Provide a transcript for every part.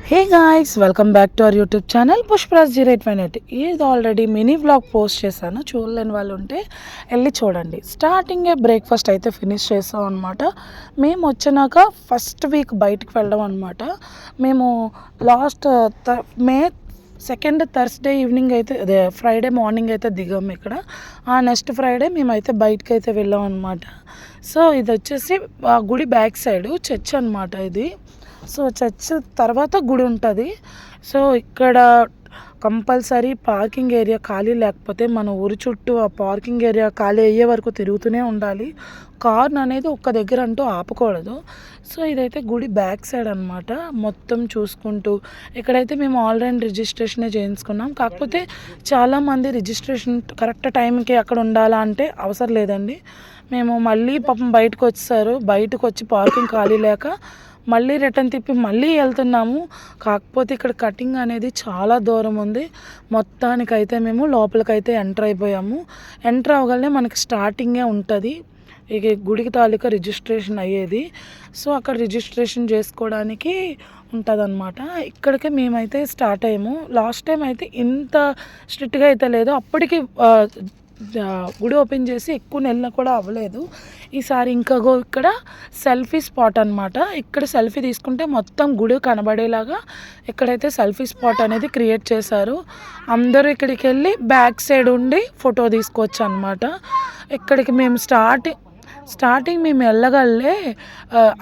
Hey guys, welcome back to our YouTube channel Pushparaj 0858. ఇది already mini vlog post చేశాను. చూడలేని వాళ్ళు ఉంటే వెళ్ళి చూడండి. స్టార్టింగే బ్రేక్ఫాస్ట్ అయితే ఫినిష్ చేసాం అనమాట. మేము వచ్చినాక ఫస్ట్ వీక్ బయటికి వెళ్ళడం అనమాట. మేము లాస్ట్ మే 2nd థర్స్డే ఈవినింగ్ అయితే అదే ఫ్రైడే మార్నింగ్ అయితే దిగాము ఇక్కడ. ఆ నెక్స్ట్ ఫ్రైడే మేమైతే బయటకు అయితే వెళ్ళాం అనమాట. సో ఇది వచ్చేసి గుడి బ్యాక్ సైడ్ చర్చ్ అనమాట ఇది. సో చర్చ్ తర్వాత గుడి ఉంటుంది. సో ఇక్కడ కంపల్సరీ పార్కింగ్ ఏరియా ఖాళీ లేకపోతే మన ఊరి చుట్టూ ఆ పార్కింగ్ ఏరియా ఖాళీ అయ్యే వరకు తిరుగుతూనే ఉండాలి. కార్న్ అనేది ఒక్క దగ్గర అంటూ ఆపకూడదు. సో ఇదైతే గుడి బ్యాక్ సైడ్ అనమాట. మొత్తం చూసుకుంటూ ఇక్కడైతే మేము ఆల్రెడీ రిజిస్ట్రేషనే చేయించుకున్నాం. కాకపోతే చాలామంది రిజిస్ట్రేషన్ కరెక్ట్ టైంకి అక్కడ ఉండాలా అంటే అవసరం లేదండి. మేము మళ్ళీ పాపం బయటకు వచ్చేసారు. బయటకు వచ్చి పార్కింగ్ ఖాళీ లేక మళ్ళీ రిటర్న్ తిప్పి మళ్ళీ వెళ్తున్నాము. కాకపోతే ఇక్కడ కటింగ్ అనేది చాలా దూరం ఉంది. మొత్తానికైతే మేము లోపలికైతే ఎంటర్ అయిపోయాము. ఎంటర్ అవ్వగానే మనకి స్టార్టింగే ఉంటుంది ఇక గుడికి తాలూకా రిజిస్ట్రేషన్ అయ్యేది. సో అక్కడ రిజిస్ట్రేషన్ చేసుకోవడానికి ఉంటుందన్నమాట. ఇక్కడికే మేమైతే స్టార్ట్ అయ్యాము. లాస్ట్ టైం అయితే ఇంత స్ట్రిక్ట్గా అయితే లేదు. అప్పటికి గుడి ఓపెన్ చేసి ఎక్కువ నెలలు కూడా అవ్వలేదు. ఈసారి ఇంకగో ఇక్కడ సెల్ఫీ స్పాట్ అనమాట. ఇక్కడ సెల్ఫీ తీసుకుంటే మొత్తం గుడి కనబడేలాగా ఇక్కడైతే సెల్ఫీ స్పాట్ అనేది క్రియేట్ చేశారు. అందరూ ఇక్కడికి వెళ్ళి బ్యాక్ సైడ్ ఉండి ఫోటో తీసుకోవచ్చు అనమాట. ఇక్కడికి మేము స్టార్టింగ్ మేము వెళ్ళగలే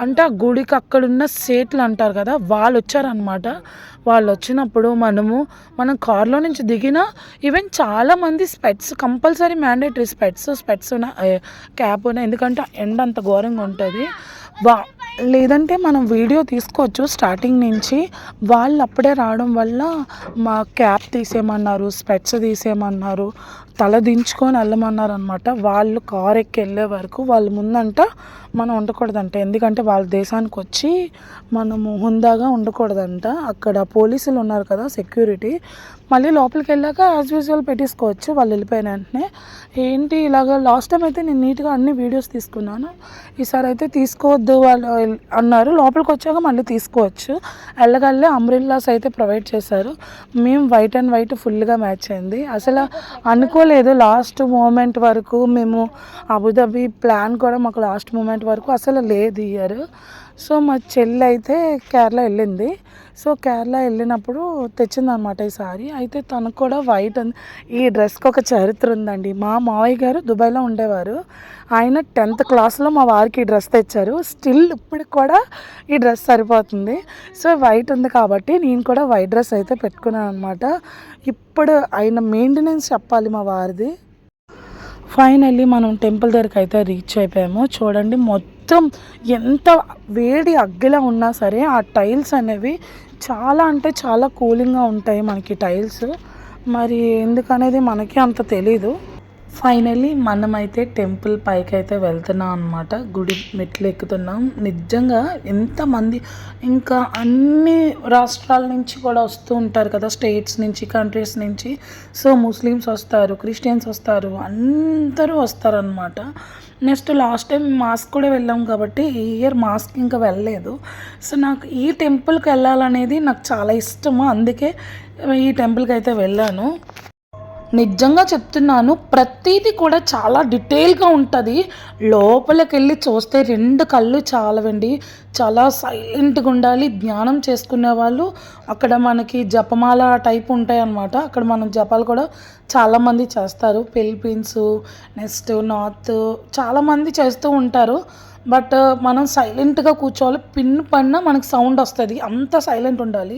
అంటే ఆ గుడికి అక్కడున్న సేట్లు అంటారు కదా, వాళ్ళు వచ్చారనమాట. వాళ్ళు వచ్చినప్పుడు మనం కార్లో నుంచి దిగిన ఈవెన్ చాలామంది స్పెట్స్ కంపల్సరీ మ్యాండేటరీ స్పెట్స్ ఉన్న క్యాప్ ఉన్న, ఎందుకంటే ఎండ అంత ఘోరంగా ఉంటుంది. లేదంటే మనం వీడియో తీసుకోవచ్చు స్టార్టింగ్ నుంచి. వాళ్ళు అప్పుడే రావడం వల్ల మా క్యాప్ తీసేయమన్నారు, స్పెట్స్ తీసేయమన్నారు, తల దించుకొని వెళ్ళమన్నారు అనమాట. వాళ్ళు కార్ ఎక్కి వెళ్ళే వరకు వాళ్ళ ముందంట మనం ఉండకూడదంట. ఎందుకంటే వాళ్ళ దేశానికి వచ్చి మనము హుందాగా ఉండకూడదంట. అక్కడ పోలీసులు ఉన్నారు కదా సెక్యూరిటీ. మళ్ళీ లోపలికి వెళ్ళాక యాజ్ యూజువల్ పెట్టేసుకోవచ్చు వాళ్ళు వెళ్ళిపోయిన వెంటనే. ఏంటి ఇలాగ లాస్ట్ టైం అయితే నేను నీట్గా అన్ని వీడియోస్ తీసుకున్నాను. ఈసారి అయితే తీసుకోవద్దు వాళ్ళు అన్నారు. లోపలికి వచ్చాక మళ్ళీ తీసుకోవచ్చు. వెళ్ళగల్లే అంబ్రెల్లాస్ అయితే ప్రొవైడ్ చేశారు. మేము వైట్ అండ్ వైట్ ఫుల్గా మ్యాచ్ అయింది. అసలు అనుకోలేదు లాస్ట్ మూమెంట్ వరకు. మేము అబుదాబి ప్లాన్ కూడా మాకు లాస్ట్ మూమెంట్ వరకు అసలు లేదు ఇయర్. సో మా చెల్లి అయితే కేరళ వెళ్ళింది. సో కేరళ వెళ్ళినప్పుడు తెచ్చిందనమాట ఈ సారీ. అయితే తనకు కూడా వైట్ ఈ డ్రెస్కి ఒక చరిత్ర ఉందండి. మా మావయ్య గారు దుబాయ్లో ఉండేవారు. ఆయన 10th క్లాస్లో మా వారికి ఈ డ్రెస్ తెచ్చారు. స్టిల్ ఇప్పటికి కూడా ఈ డ్రెస్ సరిపోతుంది. సో వైట్ ఉంది కాబట్టి నేను కూడా వైట్ డ్రెస్ అయితే పెట్టుకున్నాను అనమాట. ఇప్పుడు ఆయన మెయింటెనెన్స్ చెప్పాలి మా వారిది. ఫైనల్లీ మనం టెంపుల్ దగ్గరికి అయితే రీచ్ అయిపోయాము. చూడండి మొత్తం ఎంత వేడి అగ్గిలా ఉన్నా సరే ఆ టైల్స్ అనేవి చాలా అంటే చాలా కూలింగ్గా ఉంటాయి మనకి టైల్స్. మరి ఎందుకనేది మనకి అంత తెలీదు. ఫైనల్లీ మనమైతే టెంపుల్ పైకి అయితే వెళ్తున్నాం అనమాట. గుడి మెట్లు ఎక్కుతున్నాం. నిజంగా ఎంతమంది ఇంకా అన్ని రాష్ట్రాల నుంచి కూడా వస్తూ ఉంటారు కదా, స్టేట్స్ నుంచి, కంట్రీస్ నుంచి. సో ముస్లిమ్స్ వస్తారు, క్రిస్టియన్స్ వస్తారు, అందరూ వస్తారనమాట. నెక్స్ట్ లాస్ట్ టైం మాస్క్ కూడా వెళ్ళాం కాబట్టి ఈ ఇయర్ మాస్క్ ఇంకా వెళ్ళలేదు. సో నాకు ఈ టెంపుల్కి వెళ్ళాలనేది నాకు చాలా ఇష్టము. అందుకే ఈ టెంపుల్కి అయితే వెళ్ళాను. నిజంగా చెప్తున్నాను, ప్రతిదీ కూడా చాలా డీటెయిల్గా ఉంటుంది. లోపలికి వెళ్ళి చూస్తే 2 కళ్ళు చాలవండి. చాలా సైలెంట్గా ఉండాలి. ధ్యానం చేసుకునే వాళ్ళు అక్కడ మనకి జపమాల టైప్ ఉంటాయి అన్నమాట. అక్కడ మనం జపాలు కూడా చాలామంది చేస్తారు. ఫిలిపీన్స్, నెక్స్ట్ నార్త్ చాలామంది చేస్తూ ఉంటారు. బట్ మనం సైలెంట్గా కూర్చోవాలి. పిన్ పడినా మనకు సౌండ్ వస్తుంది, అంత సైలెంట్ ఉండాలి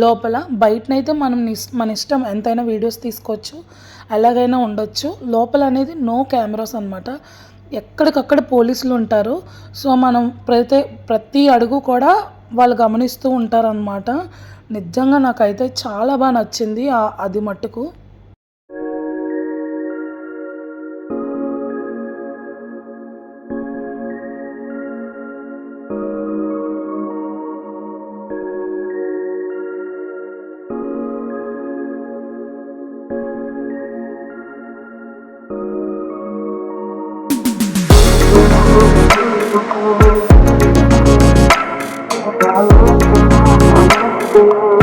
లోపల. బయటనైతే మన ఇష్టం ఎంతైనా వీడియోస్ తీసుకోవచ్చు, ఎలాగైనా ఉండొచ్చు. లోపల అనేది నో కెమెరాస్ అనమాట. ఎక్కడికక్కడ పోలీసులు ఉంటారు. సో మనం ప్రతి అడుగు కూడా వాళ్ళు గమనిస్తూ ఉంటారనమాట. నిజంగా నాకైతే చాలా బాగా నచ్చింది అది మట్టుకు. Thank you.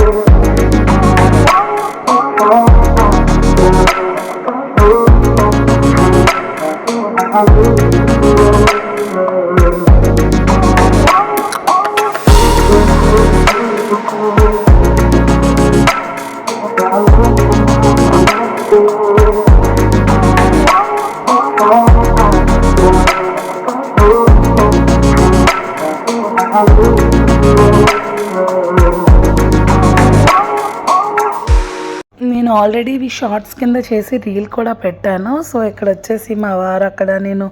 ఆల్రెడీ ఇవి షార్ట్స్ కింద చేసి రీల్ కూడా పెట్టాను. సో ఇక్కడ వచ్చేసి మా వారు అక్కడ నేను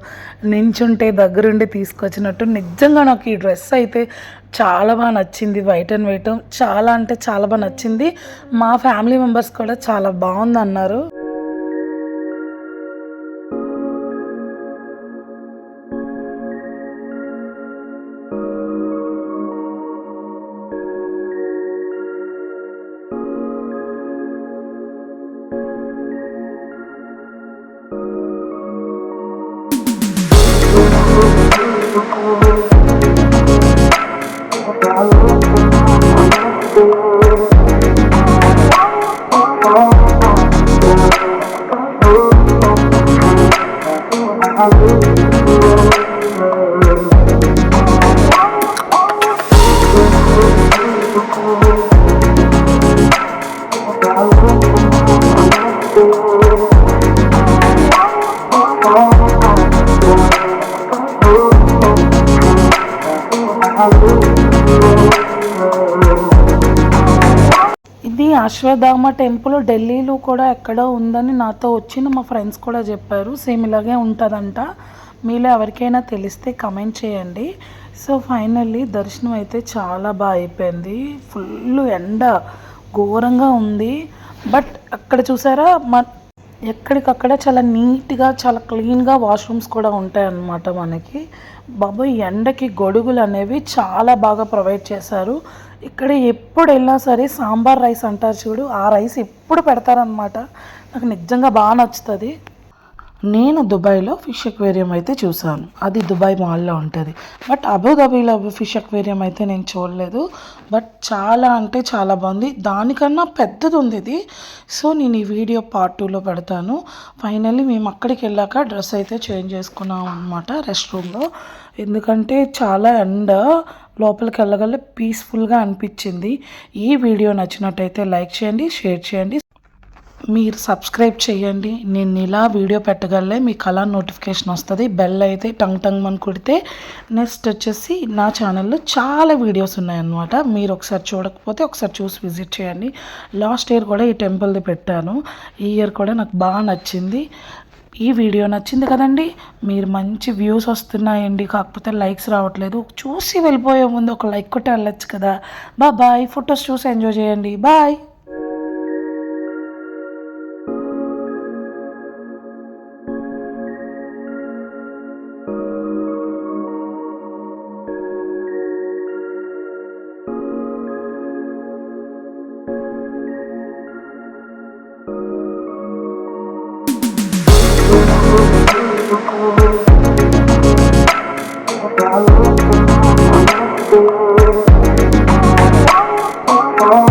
నించుంటే దగ్గరుండి తీసుకొచ్చినట్టు. నిజంగా నాకు ఈ డ్రెస్ అయితే చాలా బాగా నచ్చింది. వైట్ అండ్ వైట్ చాలా అంటే చాలా బాగా నచ్చింది. మా ఫ్యామిలీ మెంబర్స్ కూడా చాలా బాగుంది అన్నారు. ఇది అశ్వత్థామ టెంపుల్ ఢిల్లీలో కూడా ఎక్కడో ఉందని నాతో వచ్చిన మా ఫ్రెండ్స్ కూడా చెప్పారు. సేమ్ ఇలాగే ఉంటుందంట. మీలో ఎవరికైనా తెలిస్తే కమెంట్ చేయండి. సో ఫైనల్లీ దర్శనం అయితే చాలా బాగా అయిపోయింది. ఫుల్ ఎండ ఘోరంగా ఉంది. బట్ అక్కడ చూసారా ఎక్కడికక్కడ చాలా నీట్గా చాలా క్లీన్గా వాష్రూమ్స్ కూడా ఉంటాయన్నమాట మనకి. బాబోయ్ ఎండకి గొడుగులు అనేవి చాలా బాగా ప్రొవైడ్ చేశారు. ఇక్కడ ఎప్పుడు వెళ్ళినా సరే సాంబార్ రైస్ అంటారు చూడు, ఆ రైస్ ఎప్పుడు పెడతారనమాట. నాకు నిజంగా బాగా నచ్చుతుంది. నేను దుబాయ్లో ఫిష్ అక్వేరియం అయితే చూసాను. అది దుబాయ్ మాల్లో ఉంటుంది. బట్ అబుదాబీలో ఫిష్ అక్వేరియం అయితే నేను చూడలేదు. బట్ చాలా అంటే చాలా బాగుంది. దానికన్నా పెద్దది ఉంది ఇది. సో నేను ఈ వీడియో పార్ట్ 2లో పెడతాను. ఫైనల్లీ మేము అక్కడికి వెళ్ళాక డ్రెస్ అయితే చేంజ్ చేసుకున్నాం అనమాట రెస్ట్ రూమ్లో. ఎందుకంటే చాలా ఎండ, లోపలికి వెళ్ళగల పీస్ఫుల్గా అనిపించింది. ఈ వీడియో నచ్చినట్టయితే లైక్ చేయండి, షేర్ చేయండి, మీరు సబ్స్క్రైబ్ చేయండి. నేను ఇలా వీడియో పెట్టగలే మీకు అలా నోటిఫికేషన్ వస్తుంది. బెల్ అయితే టంగ్ టంగ్ అని కొడితే నెక్స్ట్ వచ్చేసి నా ఛానల్లో చాలా వీడియోస్ ఉన్నాయన్నమాట. మీరు ఒకసారి చూడకపోతే ఒకసారి చూసి విజిట్ చేయండి. లాస్ట్ ఇయర్ కూడా ఈ టెంపుల్ది పెట్టాను. ఈ ఇయర్ కూడా నాకు బాగా నచ్చింది. ఈ వీడియో నచ్చింది కదండి. మీరు మంచి వ్యూస్ వస్తున్నాయండి, కాకపోతే లైక్స్ రావట్లేదు. చూసి వెళ్ళిపోయే ముందు ఒక లైక్ కొట్టి వెళ్ళొచ్చు కదా. బాయ్. ఫొటోస్ చూసి ఎంజాయ్ చేయండి. బాయ్. Oh